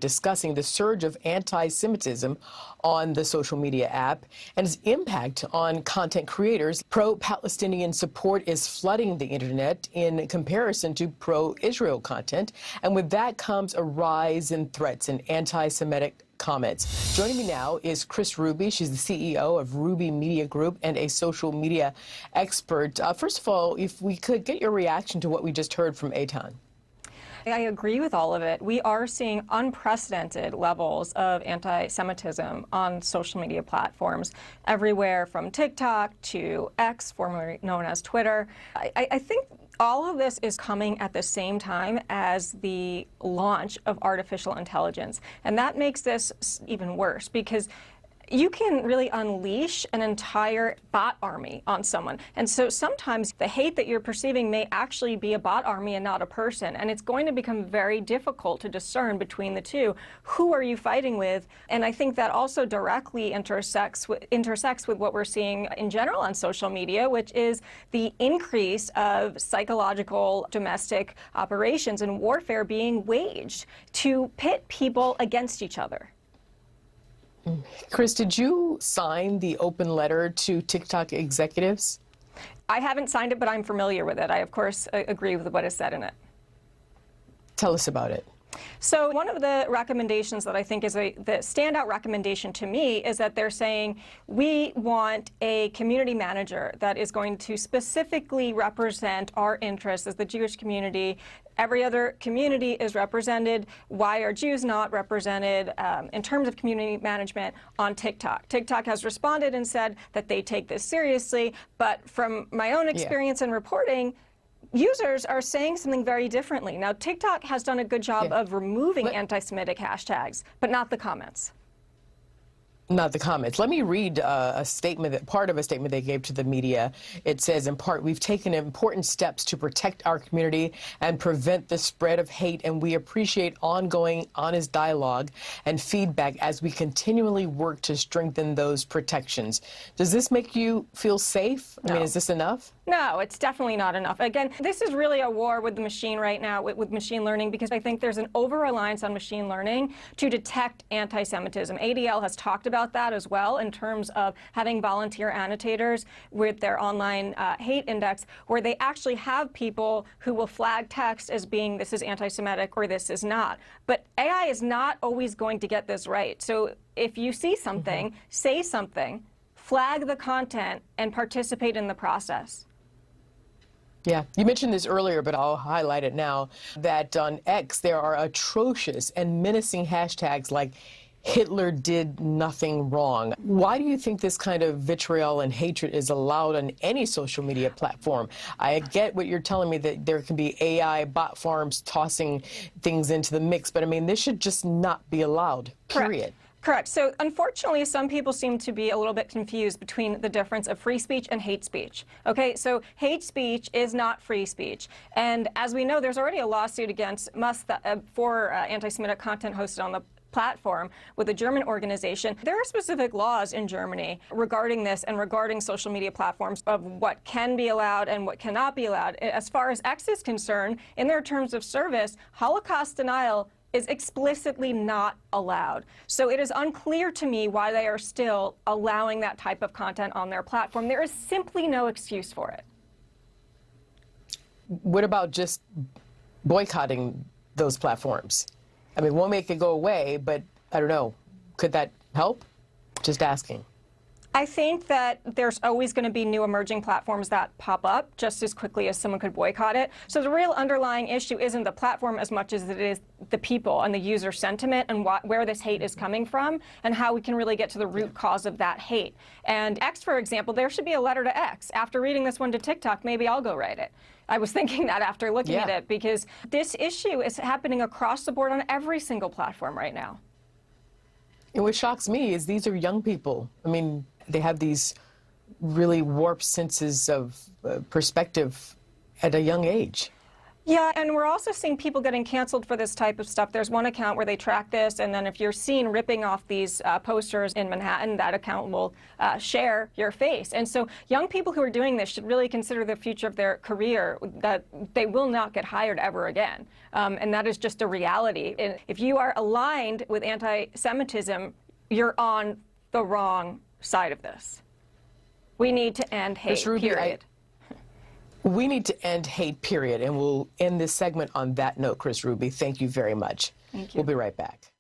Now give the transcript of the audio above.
discussing the surge of anti-Semitism on the social media app and its impact on content creators. Pro-Palestinian support is flooding the internet in comparison to pro-Israel content, and with that comes a rise in threats and anti-Semitic comments. Joining me now is Kris Ruby. She's the CEO of Ruby Media Group and a social media expert. First of all, if we could get your reaction to what we just heard from Eitan. I agree with all of it. We are seeing unprecedented levels of anti-Semitism on social media platforms, everywhere from TikTok to X, formerly known as Twitter. I think all of this is coming at the same time as the launch of artificial intelligence. And that makes this even worse because you can really unleash an entire bot army on someone. And so sometimes the hate that you're perceiving may actually be a bot army and not a person. And it's going to become very difficult to discern between the two. Who are you fighting with? And I think that also directly intersects with what we're seeing in general on social media, which is the increase of psychological domestic operations and warfare being waged to pit people against each other. Kris, did you sign the open letter to TikTok executives? I haven't signed it, but I'm familiar with it. I, of course, agree with what is said in it. Tell us about it. So one of the recommendations that I think is the standout recommendation to me is that they're saying we want a community manager that is going to specifically represent our interests as the Jewish community. Every other community is represented. Why are Jews not represented in terms of community management on TikTok? TikTok has responded and said that they take this seriously, but from my own experience in reporting, users are saying something very differently. Now, TikTok has done a good job of removing anti-Semitic hashtags, but not the comments. Not the comments. Let me read a statement, part of a statement they gave to the media. It says, in part, we've taken important steps to protect our community and prevent the spread of hate, and we appreciate ongoing honest dialogue and feedback as we continually work to strengthen those protections. Does this make you feel safe? No. I mean, is this enough? No, it's definitely not enough. Again, this is really a war with the machine right now, with machine learning, because I think there's an over-reliance on machine learning to detect anti-Semitism. ADL has talked about that as well in terms of having volunteer annotators with their online hate index, where they actually have people who will flag text as being this is anti-Semitic or this is not. But AI is not always going to get this right. So if you see something, say something, flag the content, and participate in the process. Yeah, you mentioned this earlier, but I'll highlight it now, that on X there are atrocious and menacing hashtags like Hitler did nothing wrong. Why do you think this kind of vitriol and hatred is allowed on any social media platform? I get what you're telling me, that there can be AI bot farms tossing things into the mix, but I mean, this should just not be allowed, period. Correct. So unfortunately, some people seem to be a little bit confused between the difference of free speech and hate speech. Okay, so hate speech is not free speech. And as we know, there's already a lawsuit against Musk for anti-Semitic content hosted on the platform with a German organization. There are specific laws in Germany regarding this and regarding social media platforms of what can be allowed and what cannot be allowed. As far as X is concerned, in their terms of service, Holocaust denial is explicitly not allowed. So it is unclear to me why they are still allowing that type of content on their platform. There is simply no excuse for it. What about just boycotting those platforms? I mean, won't make it go away, but I don't know. Could that help? Just asking. I think that there's always going to be new emerging platforms that pop up just as quickly as someone could boycott it. So the real underlying issue isn't the platform as much as it is the people and the user sentiment and where this hate is coming from and how we can really get to the root cause of that hate. And X, for example, there should be a letter to X. After reading this one to TikTok, maybe I'll go write it. I was thinking that after looking at it, because this issue is happening across the board on every single platform right now. And what shocks me is these are young people. I mean, they have these really warped senses of perspective at a young age. Yeah, and we're also seeing people getting canceled for this type of stuff. There's one account where they track this, and then if you're seen ripping off these posters in Manhattan, that account will share your face. And so young people who are doing this should really consider the future of their career, that they will not get hired ever again. And that is just a reality. And if you are aligned with anti-Semitism, you're on the wrong side of this. We need to end hate, period. We need to end hate, period. And we'll end this segment on that note, Kris Ruby. Thank you very much. Thank you. We'll be right back.